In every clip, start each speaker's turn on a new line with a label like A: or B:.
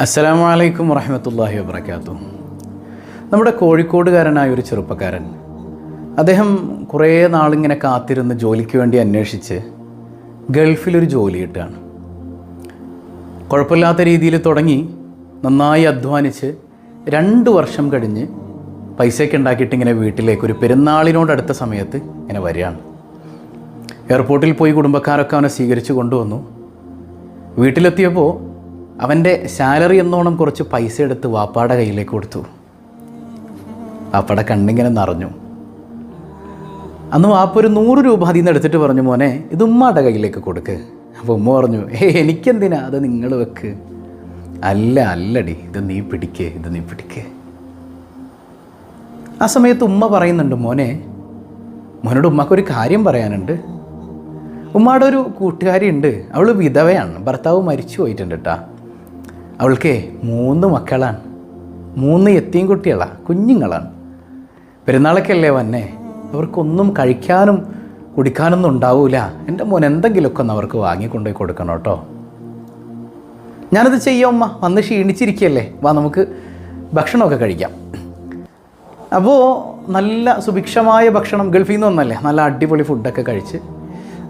A: അസ്സലാമു അലൈക്കും വറഹ്മത്തുള്ളാഹി വബറകാതുഹു. നമ്മുടെ കോഴിക്കോടുകാരനായ ഒരു ചെറുപ്പക്കാരൻ, അദ്ദേഹം കുറേ നാളിങ്ങനെ കാത്തിരുന്ന് ജോലിക്ക് വേണ്ടി അന്വേഷിച്ച് ഗൾഫിലൊരു ജോലി കിട്ടുകയാണ്. കുഴപ്പമില്ലാത്ത രീതിയിൽ തുടങ്ങി നന്നായി അധ്വാനിച്ച് 2 വർഷം കഴിഞ്ഞ് പൈസയൊക്കെ ഉണ്ടാക്കിയിട്ട് ഇങ്ങനെ വീട്ടിലേക്ക് ഒരു പെരുന്നാളിനോടടുത്ത സമയത്ത് ഇങ്ങനെ വരികയാണ്. എയർപോർട്ടിൽ പോയി കുടുംബക്കാരൊക്കെ അവനെ സ്വീകരിച്ച് കൊണ്ടുവന്നു. വീട്ടിലെത്തിയപ്പോൾ അവൻ്റെ സാലറി എന്നോണം കുറച്ച് പൈസ എടുത്ത് വാപ്പാടെ കയ്യിലേക്ക് കൊടുത്തു. വാപ്പാടെ കണ്ണിങ്ങനെ നിറഞ്ഞു. അന്ന് വാപ്പ ഒരു 100 രൂപ അതിൽ നിന്ന് എടുത്തിട്ട് പറഞ്ഞു, മോനെ ഇത് ഉമ്മാടെ കയ്യിലേക്ക് കൊടുക്ക്. അപ്പോൾ ഉമ്മ പറഞ്ഞു, എനിക്കെന്തിനാ, അത് നിങ്ങൾ വെക്ക്. അല്ലടി, ഇത് നീ പിടിക്ക്. ആ സമയത്ത് ഉമ്മ പറയുന്നുണ്ട്, മോനോട് ഉമ്മക്കൊരു കാര്യം പറയാനുണ്ട്. ഉമ്മയുടെ ഒരു കൂട്ടുകാരി ഉണ്ട്, അവൾ വിധവയാണ്, ഭർത്താവ് മരിച്ചു പോയിട്ടുണ്ട് കേട്ടോ. അവൾക്ക് 3 മക്കളാണ്, 3 യത്തീം കുട്ടികളാണ്, കുഞ്ഞുങ്ങളാണ്. പെരുന്നാളൊക്കെ അല്ലേ വന്നെ, അവർക്കൊന്നും കഴിക്കാനും കുടിക്കാനൊന്നും ഉണ്ടാവില്ല. എൻ്റെ മോൻ എന്തെങ്കിലുമൊക്കെ ഒന്ന് അവർക്ക് വാങ്ങിക്കൊണ്ടുപോയി കൊടുക്കണം കേട്ടോ. ഞാനത് ചെയ്യാം ഉമ്മ, വന്ന് ക്ഷീണിച്ചിരിക്കുകയല്ലേ, വാ നമുക്ക് ഭക്ഷണമൊക്കെ കഴിക്കാം. അപ്പോൾ നല്ല സുഭിക്ഷമായ ഭക്ഷണം, ഗൾഫിൽ നിന്ന് വന്നല്ലേ, നല്ല അടിപൊളി ഫുഡൊക്കെ കഴിച്ച്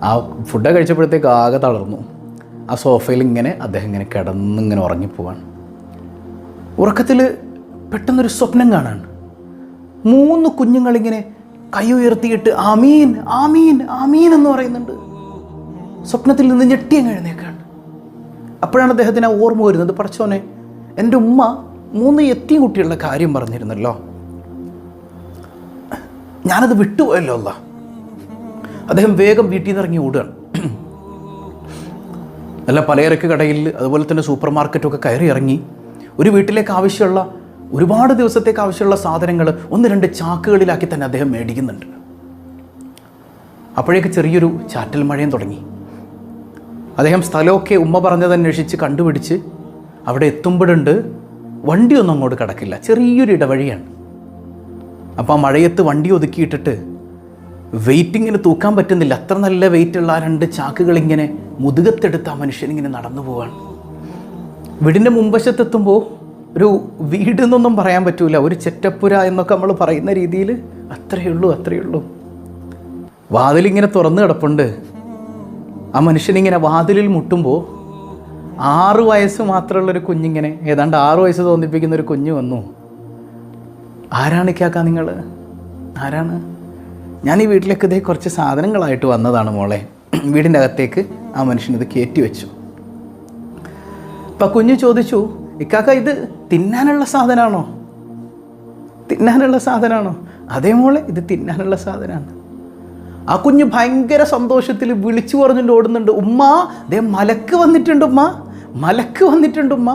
A: ആ ഫുഡൊക്കെ കഴിച്ചപ്പോഴത്തേക്ക് ആകെ തളർന്നു. ആ സോഫയിൽ അദ്ദേഹം ഇങ്ങനെ കിടന്നിങ്ങനെ ഉറങ്ങിപ്പോവാണ്. ഉറക്കത്തിൽ പെട്ടെന്നൊരു സ്വപ്നം കാണാൻ 3 കുഞ്ഞുങ്ങളിങ്ങനെ കൈ ഉയർത്തിയിട്ട് ആമീൻ ആമീൻ ആമീൻ എന്ന് പറയുന്നുണ്ട്. സ്വപ്നത്തിൽ നിന്ന് ഞെട്ടിയങ്ങ് എഴുന്നേക്കാണ്. അപ്പോഴാണ് അദ്ദേഹത്തിന് ഓർമ്മ വരുന്നത്, പടച്ചോനെ, എൻ്റെ ഉമ്മ 3 യത്തീം കുട്ടികളുടെ കാര്യം പറഞ്ഞിരുന്നല്ലോ, ഞാനത് വിട്ടുപോയല്ലോ അല്ലാ. അദ്ദേഹം വേഗം വീട്ടിൽ നിന്ന് ഇറങ്ങി ഓടുകയാണ്. നല്ല പലചരക്ക് കടയിൽ അതുപോലെ തന്നെ സൂപ്പർ മാർക്കറ്റൊക്കെ കയറി ഇറങ്ങി ഒരു വീട്ടിലേക്ക് ആവശ്യമുള്ള ഒരുപാട് ദിവസത്തേക്ക് ആവശ്യമുള്ള സാധനങ്ങൾ 1-2 ചാക്കുകളിലാക്കി തന്നെ അദ്ദേഹം മേടിക്കുന്നുണ്ട്. അപ്പോഴേക്ക് ചെറിയൊരു ചാറ്റൽ മഴയും തുടങ്ങി. അദ്ദേഹം സ്ഥലമൊക്കെ ഉമ്മ പറഞ്ഞതന്വേഷിച്ച് കണ്ടുപിടിച്ച് അവിടെ എത്തുമ്പോഴുണ്ട് വണ്ടിയൊന്നും അങ്ങോട്ട് കിടക്കില്ല, ചെറിയൊരു ഇടവഴിയാണ്. അപ്പോൾ ആ മഴയത്ത് വണ്ടി ഒതുക്കിയിട്ടിട്ട് വെയിറ്റിങ്ങിന് തൂക്കാൻ പറ്റുന്നില്ല, അത്ര നല്ല വെയിറ്റുള്ള ആ 2 ചാക്കുകളിങ്ങനെ മുതുകത്തെടുത്ത് ആ മനുഷ്യനിങ്ങനെ നടന്നു പോവാണ്. വീടിൻ്റെ മുൻവശത്തെത്തുമ്പോൾ ഒരു വീടെന്നൊന്നും പറയാൻ പറ്റൂല, ഒരു ചെറ്റപ്പുര എന്നൊക്കെ നമ്മൾ പറയുന്ന രീതിയിൽ അത്രയേ ഉള്ളൂ. വാതിലിങ്ങനെ തുറന്നു കിടപ്പുണ്ട്. ആ മനുഷ്യനിങ്ങനെ വാതിലിൽ മുട്ടുമ്പോൾ 6 വയസ്സ് മാത്രമുള്ളൊരു കുഞ്ഞിങ്ങനെ, ഏതാണ്ട് 6 വയസ്സ് തോന്നിപ്പിക്കുന്നൊരു കുഞ്ഞ് വന്നു. ആരാണ് കേൾക്കാ, നിങ്ങൾ ആരാണ്? ഞാൻ ഈ വീട്ടിലേക്ക് ഇതേ കുറച്ച് സാധനങ്ങളായിട്ട് വന്നതാണ് മോളെ. വീടിൻ്റെ അകത്തേക്ക് ആ മനുഷ്യനിത് കയറ്റി വെച്ചു. അപ്പം കുഞ്ഞ് ചോദിച്ചു, ഇക്കാക്ക ഇത് തിന്നാനുള്ള സാധനമാണോ? അതേ മോളെ, ഇത് തിന്നാനുള്ള സാധനമാണ്. ആ കുഞ്ഞ് ഭയങ്കര സന്തോഷത്തിൽ വിളിച്ചു പറഞ്ഞുകൊണ്ട് ഓടുന്നുണ്ട്, ഉമ്മ ദേ മലക്ക് വന്നിട്ടുണ്ട് ഉമ്മ.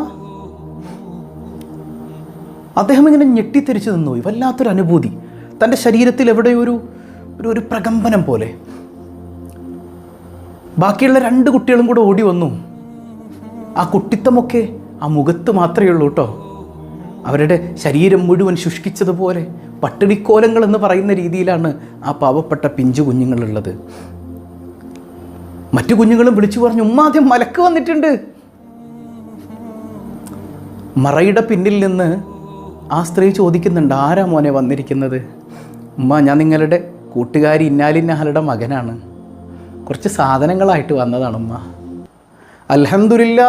A: അദ്ദേഹം ഇങ്ങനെ ഞെട്ടിത്തെരിച്ചു നിന്നുപോയി. വല്ലാത്തൊരു അനുഭൂതി, തൻ്റെ ശരീരത്തിൽ എവിടെ ഒരു പ്രകമ്പനം പോലെ. ബാക്കിയുള്ള 2 കുട്ടികളും കൂടെ ഓടി വന്നു. ആ കുട്ടിത്തമൊക്കെ ആ മുഖത്ത് മാത്രമേ ഉള്ളൂ കേട്ടോ. അവരുടെ ശരീരം മുഴുവൻ ശുഷ്കിച്ചതുപോലെ പട്ടിണിക്കോലങ്ങൾ എന്ന് പറയുന്ന രീതിയിലാണ് ആ പാവപ്പെട്ട പിഞ്ചു കുഞ്ഞുങ്ങളുള്ളത്. മറ്റു കുഞ്ഞുങ്ങളും വിളിച്ചു പറഞ്ഞു, ഉമ്മ ആദ്യം മലക്ക് വന്നിട്ടുണ്ട്. മറയുടെ പിന്നിൽ നിന്ന് ആ സ്ത്രീ ചോദിക്കുന്നുണ്ട്, ആരാ മോനെ വന്നിരിക്കുന്നത്? ഉമ്മ, ഞാൻ നിങ്ങളുടെ കൂട്ടുകാരി ഇന്നാലിന്നാളുടെ മകനാണ്, കുറച്ച് സാധനങ്ങളായിട്ട് വന്നതാണ് ഉമ്മ. അൽഹംദുലില്ലാ,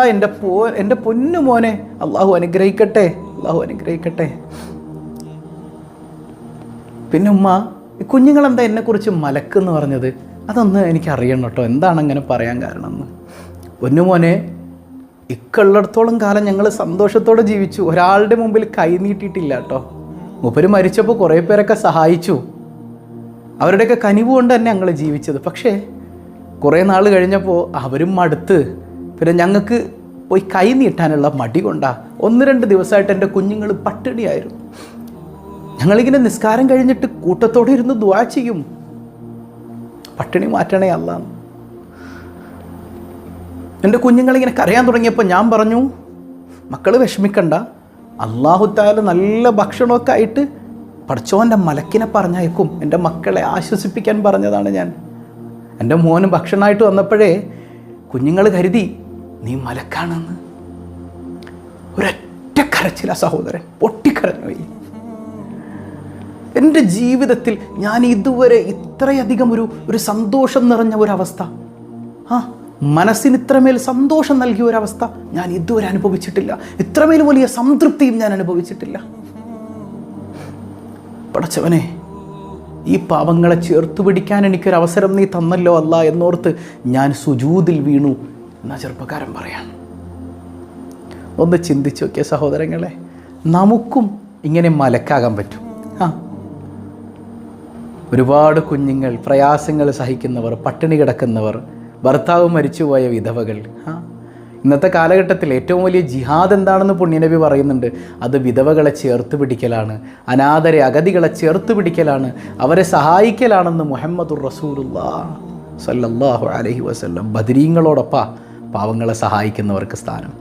A: എൻ്റെ പൊന്നു മോനെ, അള്ളാഹു അനുഗ്രഹിക്കട്ടെ. പിന്നെ ഉമ്മ, കുഞ്ഞുങ്ങളെന്താ എന്നെക്കുറിച്ച് മലക്കെന്ന് പറഞ്ഞത്? അതൊന്ന് എനിക്കറിയണം കേട്ടോ, എന്താണ് അങ്ങനെ പറയാൻ കാരണം എന്ന്. പൊന്നു മോനെ, ഇക്കുള്ളിടത്തോളം കാലം ഞങ്ങൾ സന്തോഷത്തോടെ ജീവിച്ചു, ഒരാളുടെ മുമ്പിൽ കൈ നീട്ടിയിട്ടില്ല കേട്ടോ. മൂപ്പര് മരിച്ചപ്പോൾ കുറേ പേരൊക്കെ സഹായിച്ചു, അവരുടെയൊക്കെ കനിവ് കൊണ്ട് തന്നെ ഞങ്ങൾ ജീവിച്ചത്. പക്ഷേ കുറേ നാൾ കഴിഞ്ഞപ്പോൾ അവരും മടുത്ത്, പിന്നെ ഞങ്ങൾക്ക് പോയി കൈ നീട്ടാനുള്ള മടി കൊണ്ടാ 1-2 ദിവസമായിട്ട് എൻ്റെ കുഞ്ഞുങ്ങൾ പട്ടിണിയായിരുന്നു. ഞങ്ങളിങ്ങനെ നിസ്കാരം കഴിഞ്ഞിട്ട് കൂട്ടത്തോടെ ഇരുന്ന് ദുആ ചെയ്യും, പട്ടിണി മാറ്റണേ അല്ലാഹ്. എൻ്റെ കുഞ്ഞുങ്ങളിങ്ങനെ കരയാൻ തുടങ്ങിയപ്പോൾ ഞാൻ പറഞ്ഞു, മക്കൾ വിഷമിക്കണ്ട, അല്ലാഹു തആല നല്ല ഭക്ഷണമൊക്കെ ആയിട്ട് പടച്ചോൻ്റെ മലക്കിനെ പറഞ്ഞയക്കും, എൻ്റെ മക്കളെ ആശ്വസിപ്പിക്കാൻ പറഞ്ഞതാണ് ഞാൻ. എൻ്റെ മോന് ഭക്ഷണമായിട്ട് വന്നപ്പോഴേ കുഞ്ഞുങ്ങൾ കരുതി നീ മലക്കാണെന്ന്. ഒരൊറ്റ കരച്ചില സഹോദരൻ, പൊട്ടിക്കരഞ്ഞു പോയി. എൻ്റെ ജീവിതത്തിൽ ഞാൻ ഇതുവരെ ഇത്രയധികം ഒരു സന്തോഷം നിറഞ്ഞ ഒരവസ്ഥ, മനസ്സിന് ഇത്രമേൽ സന്തോഷം നൽകിയ ഒരവസ്ഥ ഞാൻ ഇതുവരെ അനുഭവിച്ചിട്ടില്ല. ഇത്രമേൽ വലിയ സംതൃപ്തിയും ഞാൻ അനുഭവിച്ചിട്ടില്ല. പടച്ചവനെ, ഈ പാവങ്ങളെ ചേർത്തു പിടിക്കാൻ എനിക്കൊരവസരം നീ തന്നല്ലോ അല്ലാ എന്നോർത്ത് ഞാൻ സുജൂദിൽ വീണു എന്നാ ചെറുപ്പക്കാരൻ പറയാം. ഒന്ന് ചിന്തിച്ചു നോക്കിയ സഹോദരങ്ങളെ, നമുക്കും ഇങ്ങനെ മലക്കാകാൻ പറ്റും. ഒരുപാട് കുഞ്ഞുങ്ങൾ, പ്രയാസങ്ങൾ സഹിക്കുന്നവർ, പട്ടിണി കിടക്കുന്നവർ, ഭർത്താവ് മരിച്ചുപോയ വിധവകൾ. ഇന്നത്തെ കാലഘട്ടത്തിൽ ഏറ്റവും വലിയ ജിഹാദ് എന്താണെന്ന് പുണ്യനബി പറയുന്നുണ്ട്. അത് വിധവകളെ ചേർത്ത് പിടിക്കലാണ്, അനാഥരെ, അഗതികളെ ചേർത്ത് പിടിക്കലാണ്, അവരെ സഹായിക്കലാണെന്ന് മുഹമ്മദുർ റസൂലുള്ളാഹി സ്വല്ലല്ലാഹു അലൈഹി വസല്ലം. ബദരീങ്ങളോടൊപ്പം പാവങ്ങളെ സഹായിക്കുന്നവർക്ക് സ്ഥാനം.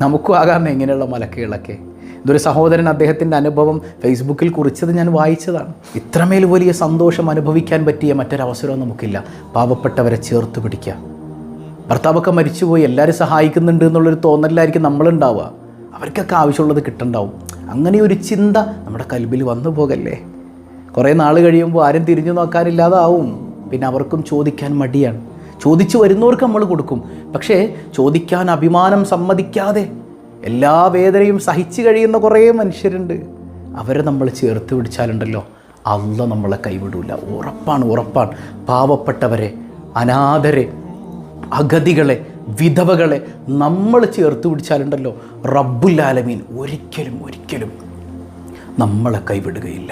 A: നമുക്കും ആകാമേ ഇങ്ങനെയുള്ള മലക്കുകളൊക്കെ. ഇതൊരു സഹോദരൻ അദ്ദേഹത്തിൻ്റെ അനുഭവം ഫേസ്ബുക്കിൽ കുറിച്ചത് ഞാൻ വായിച്ചതാണ്. ഇത്രമേൽ വലിയ സന്തോഷം അനുഭവിക്കാൻ പറ്റിയ മറ്റൊരവസരവും നമുക്കില്ല. പാവപ്പെട്ടവരെ ചേർത്ത് പിടിക്കുക. ഭർത്താവൊക്കെ മരിച്ചുപോയി, എല്ലാവരും സഹായിക്കുന്നുണ്ട് എന്നുള്ളൊരു തോന്നലിലായിരിക്കും നമ്മളുണ്ടാവുക. അവർക്കൊക്കെ ആവശ്യമുള്ളത് കിട്ടുന്നുണ്ടാവും. അങ്ങനെ ഒരു ചിന്ത നമ്മുടെ കൽബിൽ വന്നു പോകല്ലേ. കുറേ നാൾ കഴിയുമ്പോൾ ആരും തിരിഞ്ഞു നോക്കാനില്ലാതാവും. പിന്നെ അവർക്കും ചോദിക്കാൻ മടിയാണ്. ചോദിച്ചു വരുന്നവർക്ക് നമ്മൾ കൊടുക്കും. പക്ഷേ ചോദിക്കാൻ അഭിമാനം സമ്മതിക്കാതെ എല്ലാ വേദനയും സഹിച്ചു കഴിയുന്ന കുറേ മനുഷ്യരുണ്ട്. അവരെ നമ്മൾ ചേർത്ത് പിടിച്ചാലുണ്ടല്ലോ, അല്ലാഹ് നമ്മളെ കൈവിടൂല. ഉറപ്പാണ്. പാവപ്പെട്ടവരെ, അനാഥരെ, അഗതികളെ, വിധവകളെ നമ്മൾ ചേർത്ത് പിടിച്ചാലുണ്ടല്ലോ, റബ്ബുൽ ആലമീൻ ഒരിക്കലും നമ്മളെ കൈവിടുകയില്ല.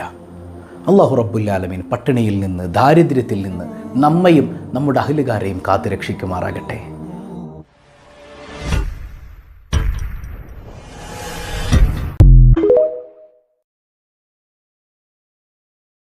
A: അല്ലാഹു റബ്ബുൽ ആലമീൻ പട്ടിണിയിൽ നിന്ന്, ദാരിദ്ര്യത്തിൽ നിന്ന് നമ്മയും നമ്മുടെ അഹ്ലുകാരെയും കാത്തുരക്ഷിക്കുമാറാകട്ടെ.